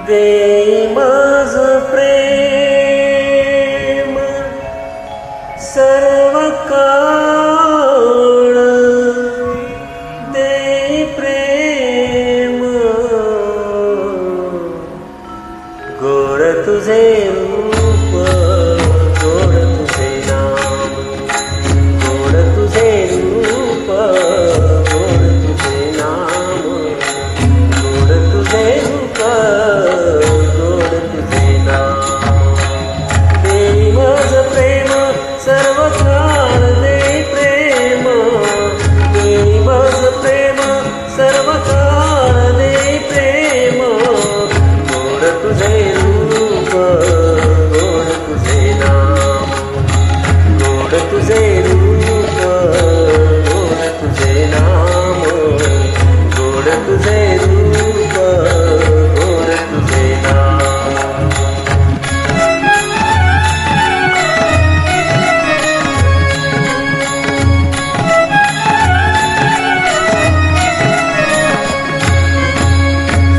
देई माझ प्रेम सर्व काळ, देई प्रेम गोड तुझे रूप, गोड तुझे नाम, गोड तुझे रूप, गोड तुझे नाम, गोड तुझे रूप, गोड तुझे नाम. देई माझ प्रेम सर्व काळ, देई प्रेम, देई माझ प्रेम सर्व काळ, देई प्रेम गोड तुझे रूप, गोड तुझे नाम, गोड तुझे रूप, गोड तुझे नाम, गोड तुझे रूप, गोड तुझे नाम.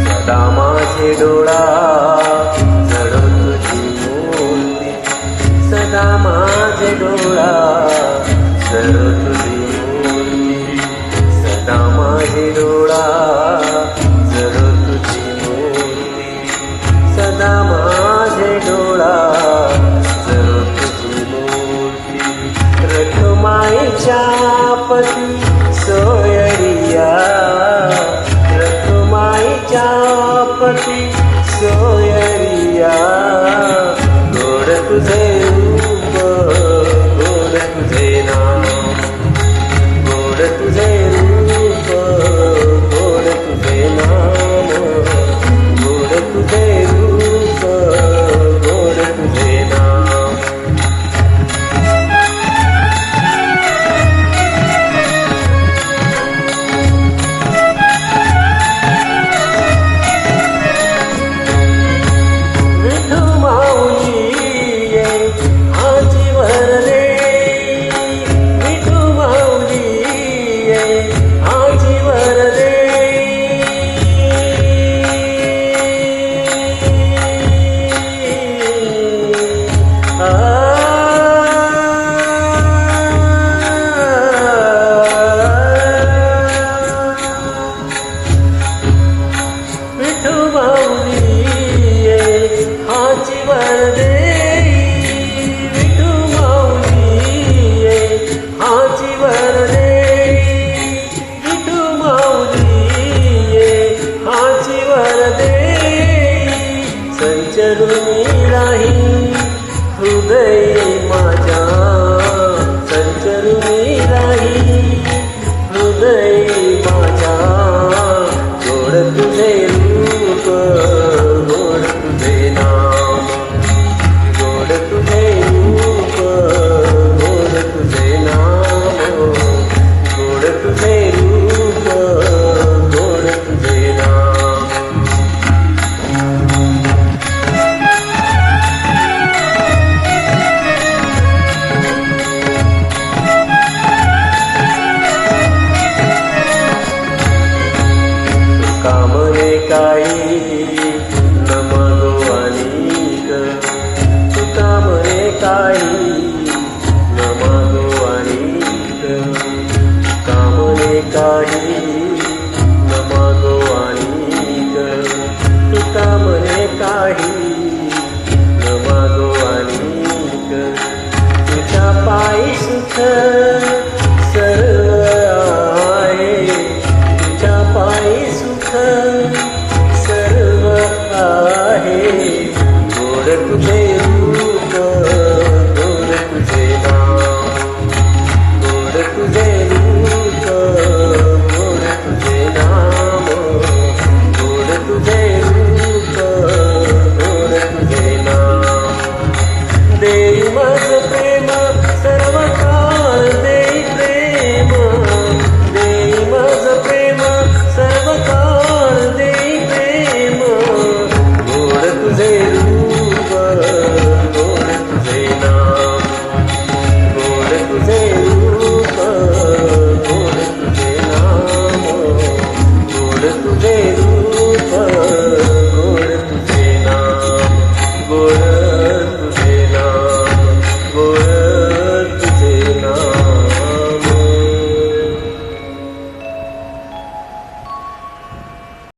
सदा माझे डोळा जळो तुझी मूर्ती, सदा माझे डोळा जळो तुझी मूर्ती, सदा माझे डोळा जळो तुझी मूर्ती, सदा माझे डोळा जळो तुझी मूर्ती. रखुमाईच्या पती सोयरिया, रखुमाईच्या पती सोयरिया गोड तुझे रूप, गोड तुझे नाम, गोड तुझे रूप, गोड तुझे नाम, गोड तुझे रूप, गोड तुझे नाम. विठू माऊली ये हाची वरदे, विठू माऊली ये हाची वरदे. विठू माऊली ये हाची वरदे, विठू माऊली ये हाची वरदे, विठू माऊली ये हाची वरदे. संचरुनी राही हृदय माझ्या, संचरुनी राही हृदय माझ्या गोड तुझे रूप, गोड तुझे नाम, गोड तुझे रूप, गोड तुझे नाम, गोड तुझे रूप, गोड तुझे नाम. कामने काही